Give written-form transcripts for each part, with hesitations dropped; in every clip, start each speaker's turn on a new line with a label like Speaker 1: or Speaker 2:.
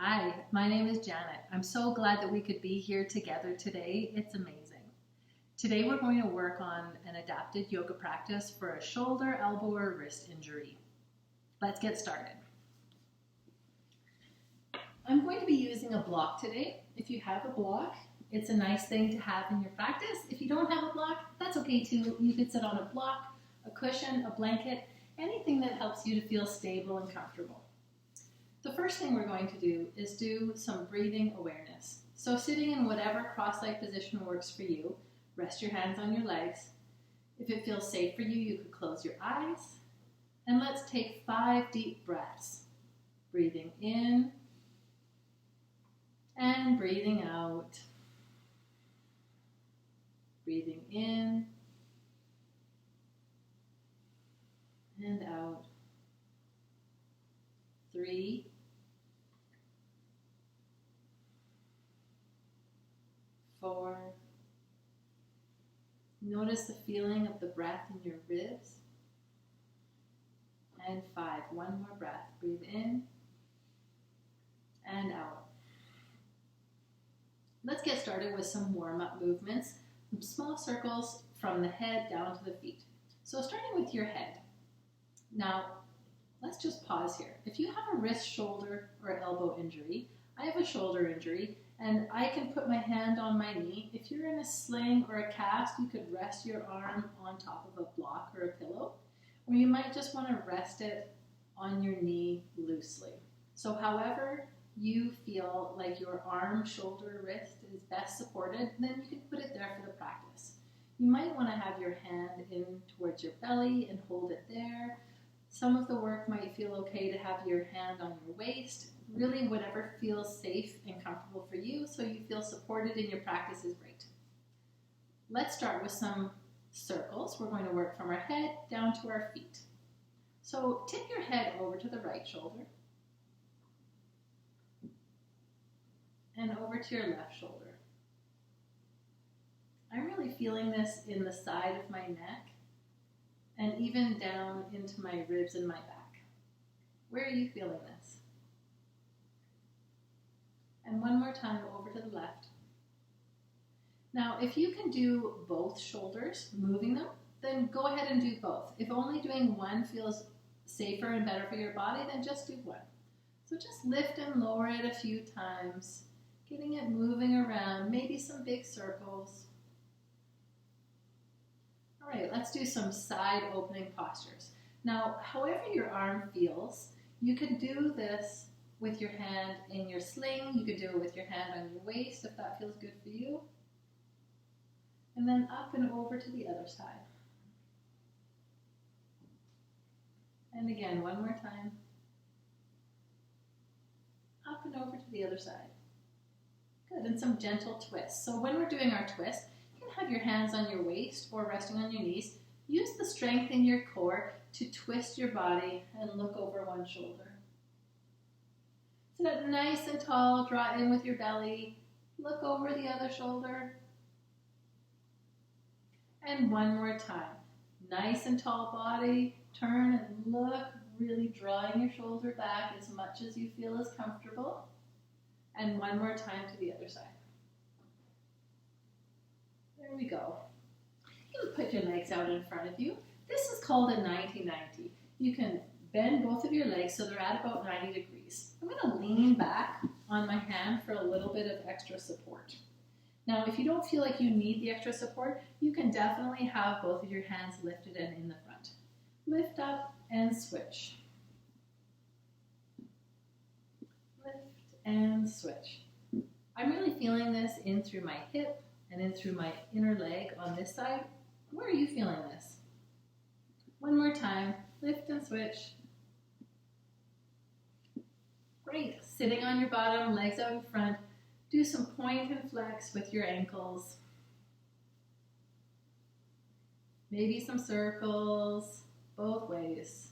Speaker 1: Hi, my name is Janet. I'm so glad that we could be here together today. It's amazing. Today we're going to work on an adapted yoga practice for a shoulder, elbow, or wrist injury. Let's get started. I'm going to be using a block today. If you have a block, it's a nice thing to have in your practice. If you don't have a block, that's okay too. You could sit on a block, a cushion, a blanket, anything that helps you to feel stable and comfortable. The first thing we're going to do is do some breathing awareness. So sitting in whatever cross-legged position works for you, rest your hands on your legs. If it feels safe for you, you could close your eyes. And let's take 5 deep breaths. Breathing in and breathing out. Breathing in and out. 3, 4. Notice the feeling of the breath in your ribs. And 5. One more breath. Breathe in and out. Let's get started with some warm-up movements. Some small circles from the head down to the feet. So starting with your head. Now, let's just pause here. If you have a wrist, shoulder, or elbow injury, I have a shoulder injury, and I can put my hand on my knee. If you're in a sling or a cast, you could rest your arm on top of a block or a pillow, or you might just want to rest it on your knee loosely. So however you feel like your arm, shoulder, wrist is best supported, then you can put it there for the practice. You might want to have your hand in towards your belly and hold it there. Some of the work might feel okay to have your hand on your waist. Really, whatever feels safe and comfortable for you so you feel supported in your practice is great. Let's start with some circles. We're going to work from our head down to our feet. So tip your head over to the right shoulder and over to your left shoulder. I'm really feeling this in the side of my neck and even down into my ribs and my back. Where are you feeling this? And one more time over to the left. Now, if you can do both shoulders, moving them, then go ahead and do both. If only doing one feels safer and better for your body, then just do one. So just lift and lower it a few times, getting it moving around, maybe some big circles. All right, let's do some side opening postures. Now, however your arm feels, you can do this with your hand in your sling. You could do it with your hand on your waist if that feels good for you. And then up and over to the other side. And again, one more time. Up and over to the other side. Good, and some gentle twists. So when we're doing our twist, have your hands on your waist or resting on your knees. Use the strength in your core to twist your body and look over one shoulder. Sit up nice and tall, draw in with your belly, look over the other shoulder. And one more time. Nice and tall body, turn and look, really drawing your shoulder back as much as you feel is comfortable. And one more time to the other side. There we go. You can put your legs out in front of you. This is called a 90-90. You can bend both of your legs so they're at about 90 degrees. I'm going to lean back on my hand for a little bit of extra support. Now, if you don't feel like you need the extra support, you can definitely have both of your hands lifted and in the front. Lift up and switch. Lift and switch. I'm really feeling this in through my hip and in through my inner leg on this side. Where are you feeling this? One more time, lift and switch. Great, sitting on your bottom, legs out in front. Do some point and flex with your ankles. Maybe some circles, both ways.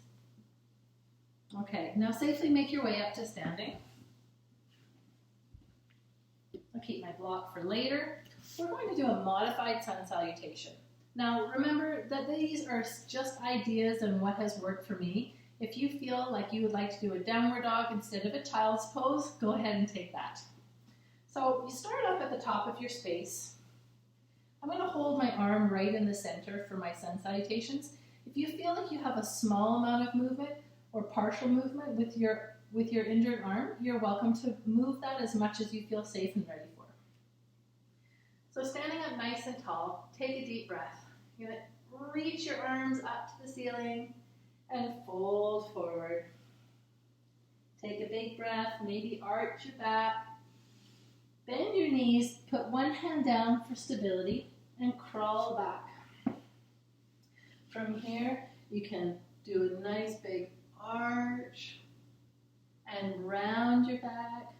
Speaker 1: Okay, now safely make your way up to standing. I'll keep my block for later. We're going to do a modified sun salutation. Now remember that these are just ideas and what has worked for me. If you feel like you would like to do a downward dog instead of a child's pose, go ahead and take that. So you start up at the top of your space. I'm going to hold my arm right in the center for my sun salutations. If you feel like you have a small amount of movement or partial movement with your injured arm, you're welcome to move that as much as you feel safe and ready for. So standing up nice and tall, take a deep breath. You're going to reach your arms up to the ceiling and fold forward. Take a big breath, maybe arch your back. Bend your knees, put one hand down for stability, and crawl back. From here, you can do a nice big arch and round your back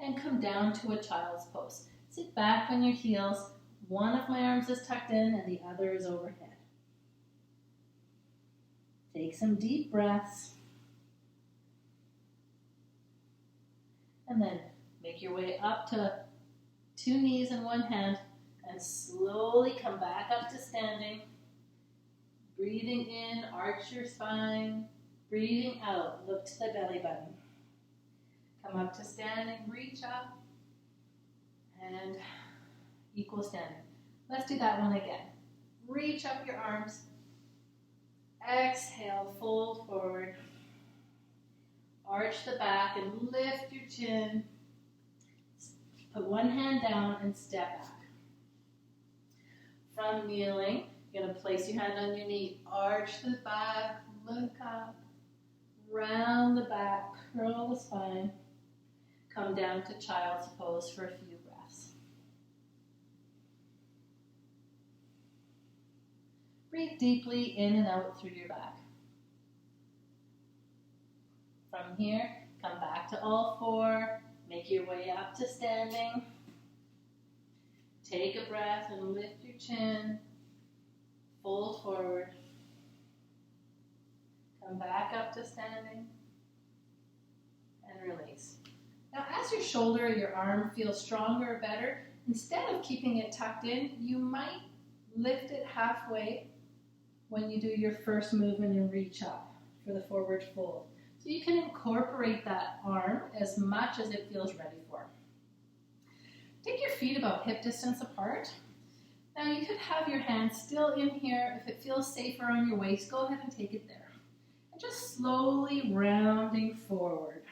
Speaker 1: and come down to a child's pose. Sit back on your heels. One of my arms is tucked in and the other is overhead. Take some deep breaths. And then make your way up to 2 knees and 1 hand and slowly come back up to standing. Breathing in, arch your spine. Breathing out, look to the belly button. Come up to standing, reach up, and equal standing. Let's do that one again. Reach up your arms. Exhale, fold forward. Arch the back and lift your chin. Put one hand down and step back. From kneeling, you're going to place your hand on your knee. Arch the back, look up, round the back, curl the spine. Come down to child's pose for a few breaths. Breathe deeply in and out through your back. From here, come back to all 4. Make your way up to standing. Take a breath and lift your chin. Fold forward. Come back up to standing. And release. Now, as your shoulder or your arm feels stronger or better, instead of keeping it tucked in, you might lift it halfway when you do your first movement and reach up for the forward fold. So you can incorporate that arm as much as it feels ready for. Take your feet about hip distance apart. Now you could have your hands still in here. If it feels safer on your waist, go ahead and take it there. And just slowly rounding forward.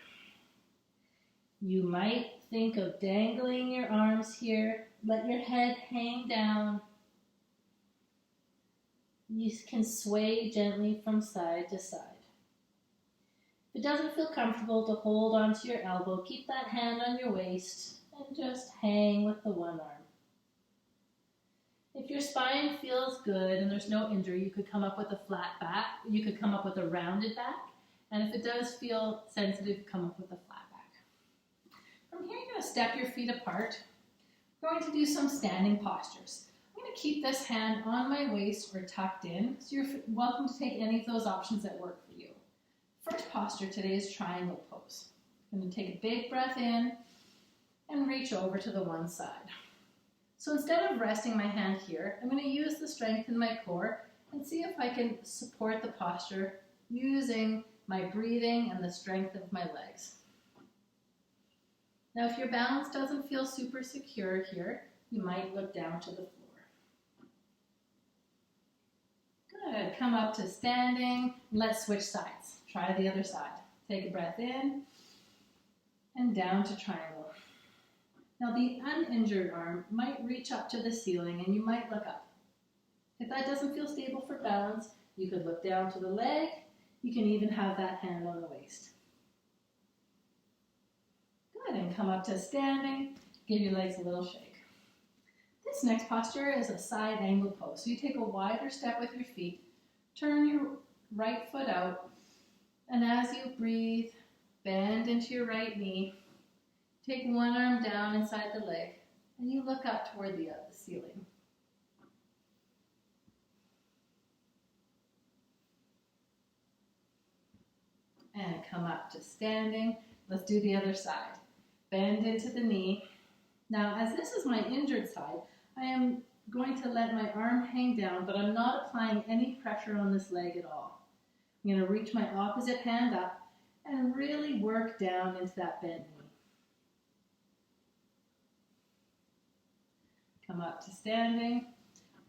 Speaker 1: You might think of dangling your arms here. Let your head hang down. You can sway gently from side to side. If it doesn't feel comfortable to hold onto your elbow, keep that hand on your waist and just hang with the one arm. If your spine feels good and there's no injury, you could come up with a flat back. You could come up with a rounded back. And if it does feel sensitive, come up with a flat back. From here, you're going to step your feet apart. We're going to do some standing postures. I'm going to keep this hand on my waist or tucked in, so you're welcome to take any of those options that work for you. First posture today is triangle pose. I'm going to take a big breath in and reach over to the one side. So instead of resting my hand here, I'm going to use the strength in my core and see if I can support the posture using my breathing and the strength of my legs. Now, if your balance doesn't feel super secure here, you might look down to the floor. Good. Come up to standing. Let's switch sides. Try the other side. Take a breath in and down to triangle. Now, the uninjured arm might reach up to the ceiling and you might look up. If that doesn't feel stable for balance, you could look down to the leg. You can even have that hand on the waist. Good, and come up to standing. Give your legs a little shake. This next posture is a side angle pose. So you take a wider step with your feet, turn your right foot out, and as you breathe, bend into your right knee. Take one arm down inside the leg, and you look up toward the ceiling. And come up to standing. Let's do the other side. Bend into the knee. Now, as this is my injured side, I am going to let my arm hang down, but I'm not applying any pressure on this leg at all. I'm going to reach my opposite hand up and really work down into that bent knee. Come up to standing.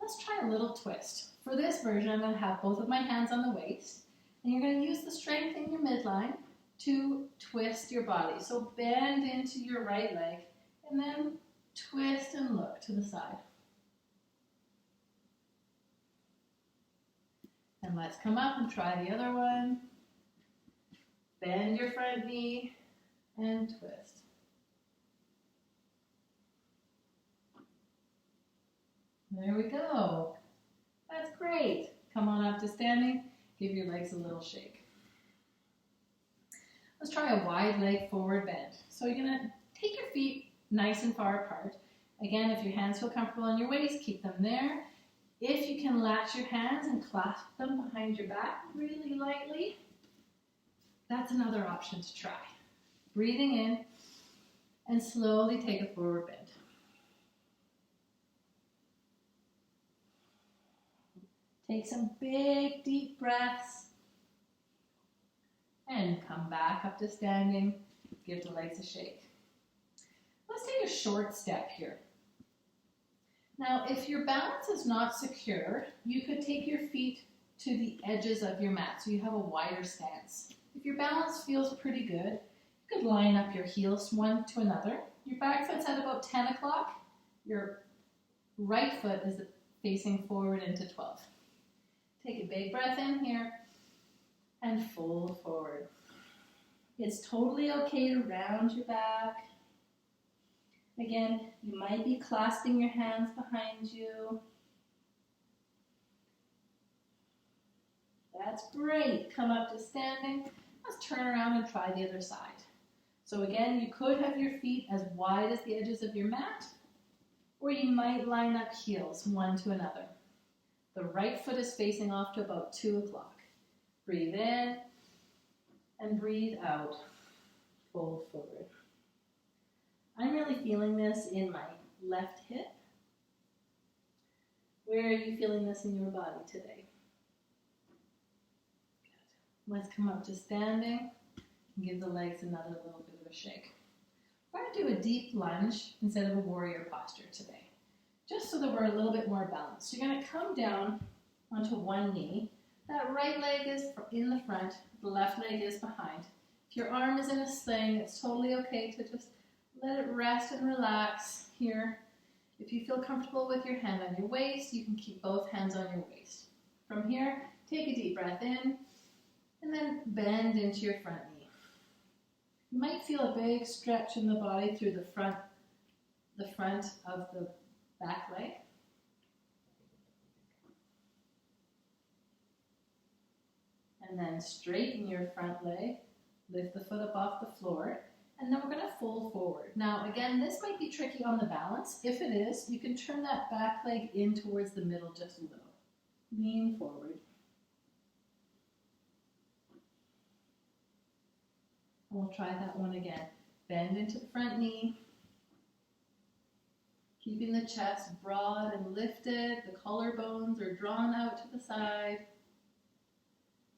Speaker 1: Let's try a little twist. For this version, I'm going to have both of my hands on the waist, and you're going to use the strength in your midline to twist your body. So bend into your right leg, and then twist and look to the side. And let's come up and try the other one. Bend your front knee and twist. There we go. That's great. Come on up to standing. Give your legs a little shake. Let's try a wide leg forward bend. So you're going to take your feet nice and far apart. Again, if your hands feel comfortable on your waist, keep them there. If you can latch your hands and clasp them behind your back really lightly, that's another option to try. Breathing in and slowly take a forward bend. Take some big, deep breaths and come back up to standing. Give the legs a shake. Let's take a short step here. Now, if your balance is not secure, you could take your feet to the edges of your mat so you have a wider stance. If your balance feels pretty good, you could line up your heels one to another. Your back foot's at about 10 o'clock. Your right foot is facing forward into 12. Take a big breath in here and fold forward. It's totally okay to round your back. Again, you might be clasping your hands behind you. That's great. Come up to standing. Let's turn around and try the other side. So again, you could have your feet as wide as the edges of your mat, or you might line up heels one to another. The right foot is facing off to about 2 o'clock. Breathe in and breathe out. Fold forward. I'm really feeling this in my left hip. Where are you feeling this in your body today? Good. Let's come up to standing and give the legs another little bit of a shake. We're going to do a deep lunge instead of a warrior posture today, just so that we're a little bit more balanced. So you're going to come down onto one knee. That right leg is in the front, the left leg is behind. If your arm is in a sling, it's totally okay to just let it rest and relax here. If you feel comfortable with your hand on your waist, you can keep both hands on your waist. From here, take a deep breath in, and then bend into your front knee. You might feel a big stretch in the body through the front of the back leg. And then straighten your front leg, lift the foot up off the floor, and then we're going to fold forward. Now again, this might be tricky on the balance. If it is, you can turn that back leg in towards the middle just a little. Lean forward. And we'll try that one again. Bend into the front knee. Keeping the chest broad and lifted. The collarbones are drawn out to the side.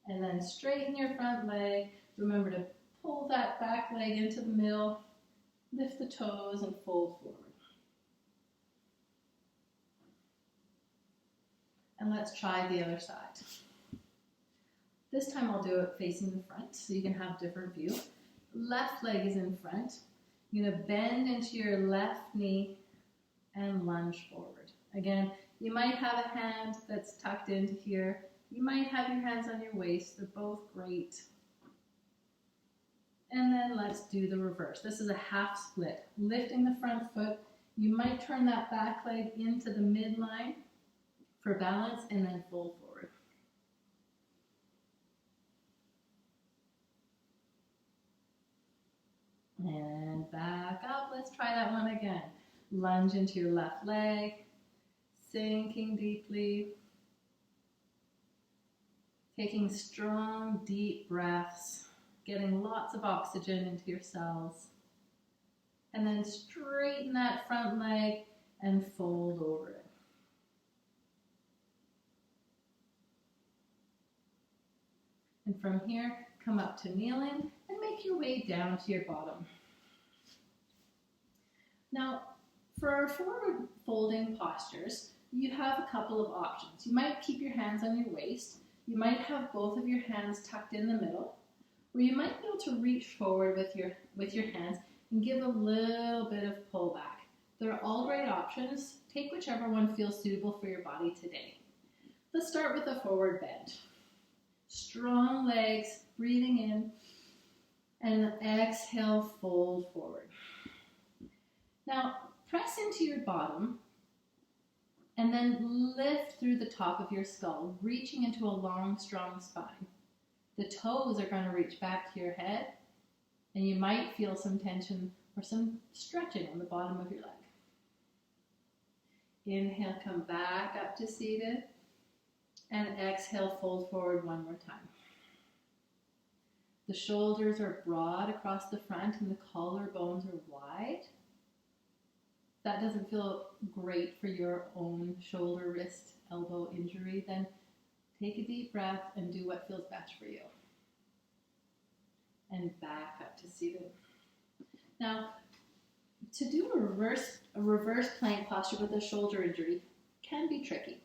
Speaker 1: And then straighten your front leg. Remember to pull that back leg into the middle. Lift the toes and fold forward. And let's try the other side. This time I'll do it facing the front so you can have different view. Left leg is in front. You're going to bend into your left knee and lunge forward. Again, you might have a hand that's tucked into here. You might have your hands on your waist. They're both great. And then let's do the reverse. This is a half split. Lifting the front foot. You might turn that back leg into the midline for balance and then fold forward. And back up. Let's try that one again. Lunge into your left leg. Sinking deeply. Taking strong, deep breaths. Getting lots of oxygen into your cells. And then straighten that front leg and fold over it. And from here, come up to kneeling and make your way down to your bottom. Now, for our forward folding postures, you have a couple of options. You might keep your hands on your waist. You might have both of your hands tucked in the middle, or you might be able to reach forward with your hands and give a little bit of pull back. They're all great options. Take whichever one feels suitable for your body today. Let's start with a forward bend. Strong legs, breathing in, and exhale, fold forward. Now, press into your bottom, and then lift through the top of your skull, reaching into a long, strong spine. The toes are going to reach back to your head, and you might feel some tension or some stretching on the bottom of your leg. Inhale, come back up to seated, and exhale, fold forward one more time. The shoulders are broad across the front, and the collarbones are wide. If that doesn't feel great for your own shoulder, wrist, elbow injury, then take a deep breath and do what feels best for you. And back up to seated. Now, to do a reverse plank posture with a shoulder injury can be tricky.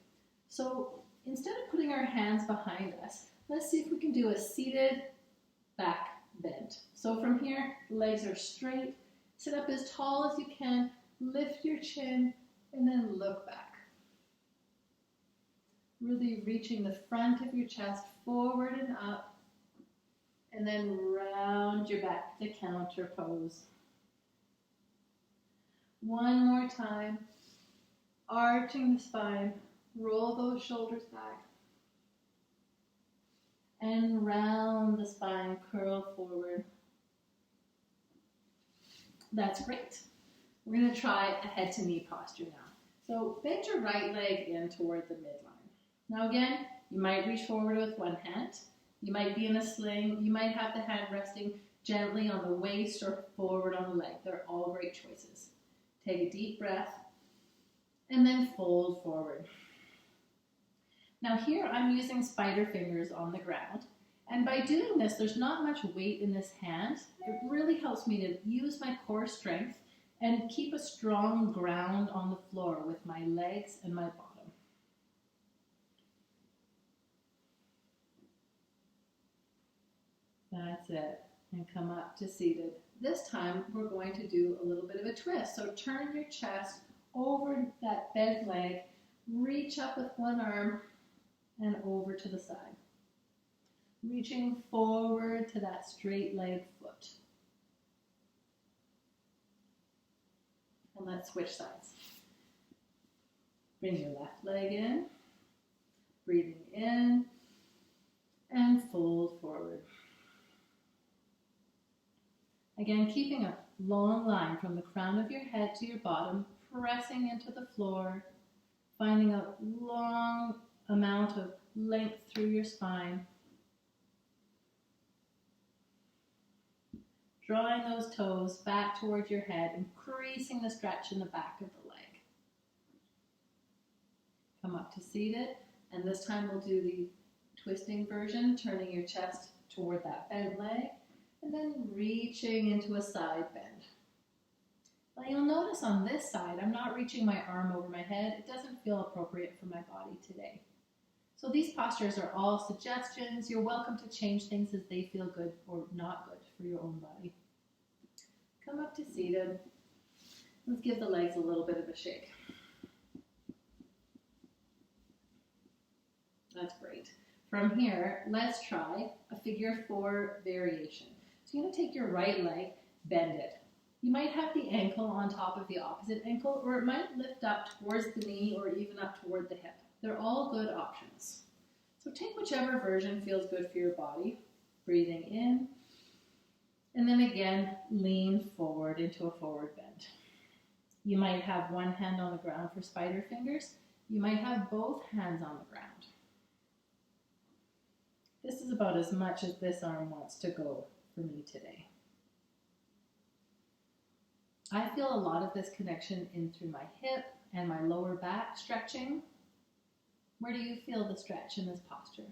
Speaker 1: So instead of putting our hands behind us, let's see if we can do a seated back bend. So from here, the legs are straight. Sit up as tall as you can. Lift your chin and then look back. Really reaching the front of your chest forward and up, and then round your back to counter pose. One more time, arching the spine, roll those shoulders back, and round the spine, curl forward. That's great. We're going to try a head to knee posture now. So bend your right leg in toward the midline. Now again, you might reach forward with one hand. You might be in a sling. You might have the hand resting gently on the waist or forward on the leg. They're all great choices. Take a deep breath and then fold forward. Now here I'm using spider fingers on the ground. And by doing this, there's not much weight in this hand. It really helps me to use my core strength and keep a strong ground on the floor with my legs and my bottom. That's it. And come up to seated. This time we're going to do a little bit of a twist. So turn your chest over that bent leg, reach up with one arm and over to the side. Reaching forward to that straight leg foot. And let's switch sides. Bring your left leg in, breathing in, and fold forward. Again, keeping a long line from the crown of your head to your bottom, pressing into the floor, finding a long amount of length through your spine. Drawing those toes back towards your head, increasing the stretch in the back of the leg. Come up to seated, and this time we'll do the twisting version, turning your chest toward that bent leg, and then reaching into a side bend. Now you'll notice on this side, I'm not reaching my arm over my head. It doesn't feel appropriate for my body today. So these postures are all suggestions. You're welcome to change things as they feel good or not good for your own body. Come up to seated. Let's give the legs a little bit of a shake. That's great. From here, let's try a figure 4 variation. So you're going to take your right leg, bend it. You might have the ankle on top of the opposite ankle, or it might lift up towards the knee or even up toward the hip. They're all good options. So take whichever version feels good for your body. Breathing in, and then again, lean forward into a forward bend. You might have one hand on the ground for spider fingers. You might have both hands on the ground. This is about as much as this arm wants to go for me today. I feel a lot of this connection in through my hip and my lower back stretching. Where do you feel the stretch in this posture?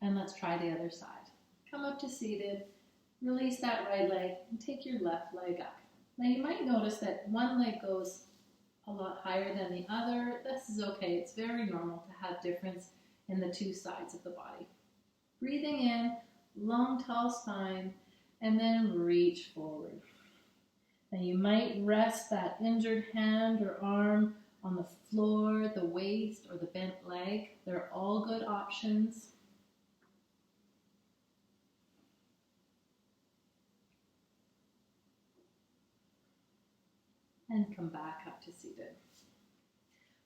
Speaker 1: And let's try the other side. Come up to seated, release that right leg, and take your left leg up. Now you might notice that one leg goes a lot higher than the other. This is okay. It's very normal to have difference in the two sides of the body. Breathing in, long, tall spine, and then reach forward. Now you might rest that injured hand or arm on the floor, the waist, or the bent leg. They're all good options. And come back up to seated.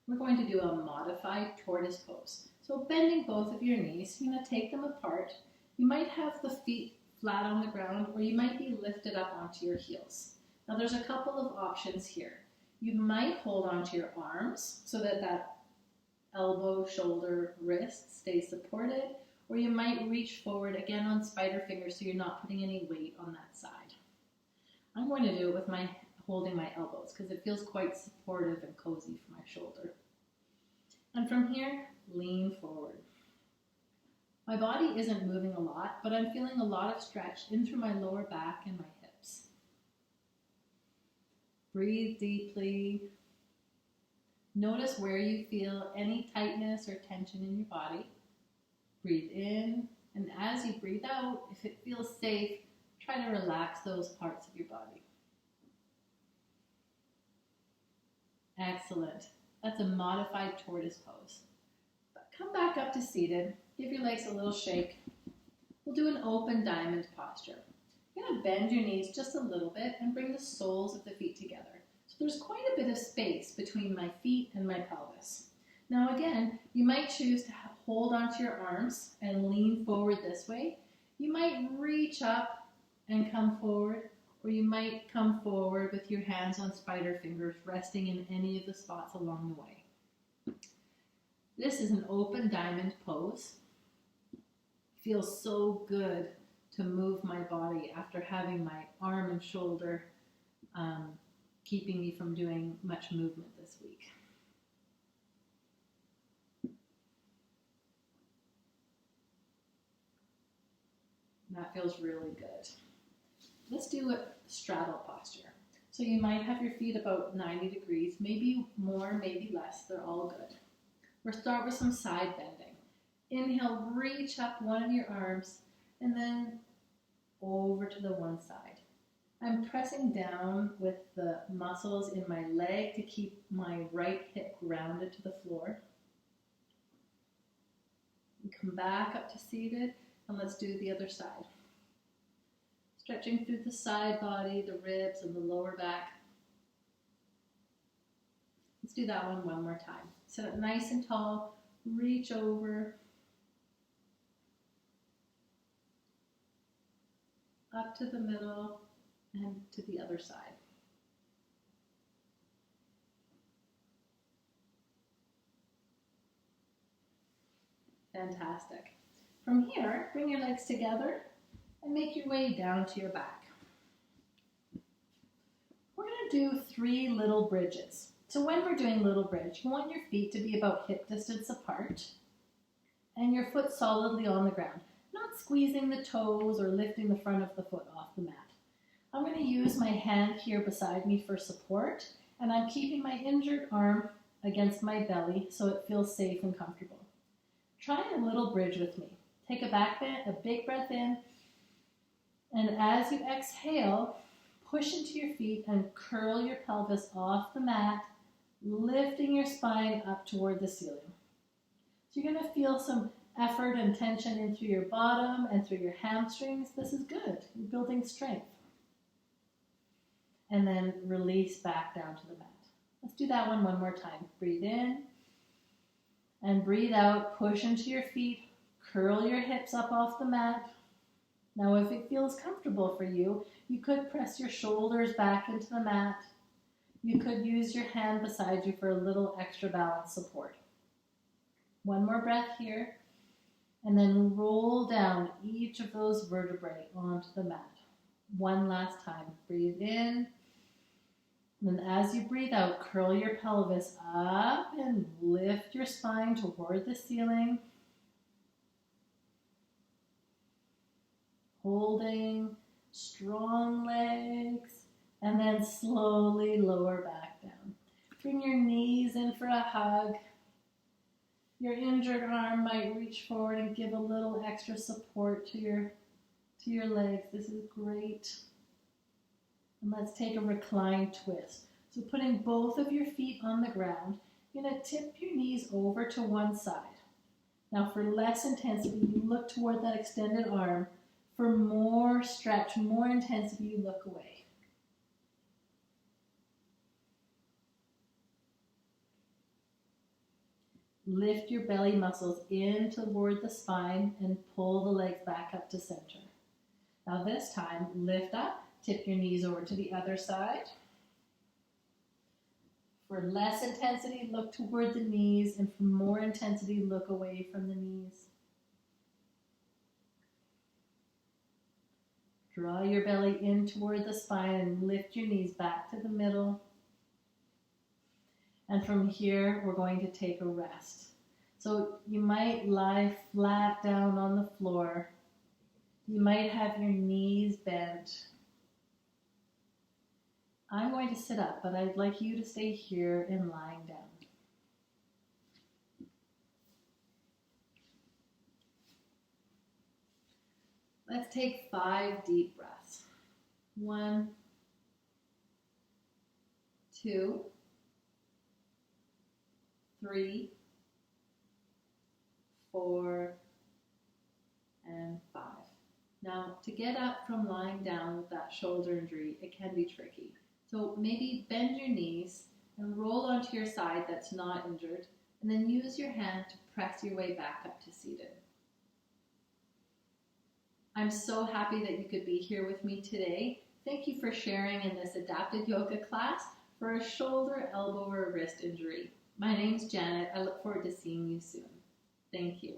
Speaker 1: We're going to do a modified tortoise pose. So bending both of your knees, you're going to take them apart. You might have the feet flat on the ground, or you might be lifted up onto your heels. Now there's a couple of options here. You might hold onto your arms so that that elbow, shoulder, wrist stays supported, or you might reach forward again on spider fingers so you're not putting any weight on that side. I'm going to do it with holding my elbows because it feels quite supportive and cozy for my shoulder. And from here, lean forward. My body isn't moving a lot, but I'm feeling a lot of stretch in through my lower back and my hips. Breathe deeply. Notice where you feel any tightness or tension in your body. Breathe in, and as you breathe out, if it feels safe, try to relax those parts of your body. Excellent. That's a modified tortoise pose. But come back up to seated. Give your legs a little shake. We'll do an open diamond posture. You're going to bend your knees just a little bit and bring the soles of the feet together. So there's quite a bit of space between my feet and my pelvis. Now again, you might choose to hold onto your arms and lean forward this way. You might reach up and come forward, or you might come forward with your hands on spider fingers, resting in any of the spots along the way. This is an open diamond pose. It feels so good to move my body after having my arm and shoulder keeping me from doing much movement this week. That feels really good. Let's do a straddle posture. So you might have your feet about 90 degrees, maybe more, maybe less. They're all good. We'll start with some side bending. Inhale, reach up one of your arms, and then over to the one side. I'm pressing down with the muscles in my leg to keep my right hip grounded to the floor. And come back up to seated, and let's do the other side. Stretching through the side body, the ribs, and the lower back. Let's do that one more time. Sit up nice and tall, reach over, up to the middle, and to the other side. Fantastic. From here, bring your legs together and make your way down to your back. We're going to do 3 little bridges. So when we're doing little bridge, you want your feet to be about hip distance apart and your foot solidly on the ground, not squeezing the toes or lifting the front of the foot off the mat. I'm going to use my hand here beside me for support, and I'm keeping my injured arm against my belly so it feels safe and comfortable. Try a little bridge with me. Take a big breath in, and as you exhale, push into your feet and curl your pelvis off the mat, lifting your spine up toward the ceiling. So you're going to feel some effort and tension in through your bottom and through your hamstrings. This is good. You're building strength. And then release back down to the mat. Let's do that one more time. Breathe in and breathe out. Push into your feet. Curl your hips up off the mat. Now, if it feels comfortable for you, you could press your shoulders back into the mat. You could use your hand beside you for a little extra balance support. One more breath here, and then roll down each of those vertebrae onto the mat. One last time. Breathe in, and then as you breathe out, curl your pelvis up and lift your spine toward the ceiling. holding strong legs, and then slowly lower back down. Bring your knees in for a hug. Your injured arm might reach forward and give a little extra support to your legs. This is great. And let's take a reclined twist. So putting both of your feet on the ground, you're going to tip your knees over to one side. Now for less intensity, you look toward that extended arm. For more stretch, more intensity, you look away. Lift your belly muscles in toward the spine and pull the legs back up to center. Now this time, lift up, tip your knees over to the other side. For less intensity, look toward the knees, and for more intensity, look away from the knees. Draw your belly in toward the spine and lift your knees back to the middle. And from here, we're going to take a rest. So you might lie flat down on the floor. You might have your knees bent. I'm going to sit up, but I'd like you to stay here in lying down. Let's take 5 deep breaths. 1, 2, 3, 4, and 5. Now, to get up from lying down with that shoulder injury, it can be tricky. So maybe bend your knees and roll onto your side that's not injured, and then use your hand to press your way back up to seated. I'm so happy that you could be here with me today. Thank you for sharing in this adapted yoga class for a shoulder, elbow, or wrist injury. My name's Janet. I look forward to seeing you soon. Thank you.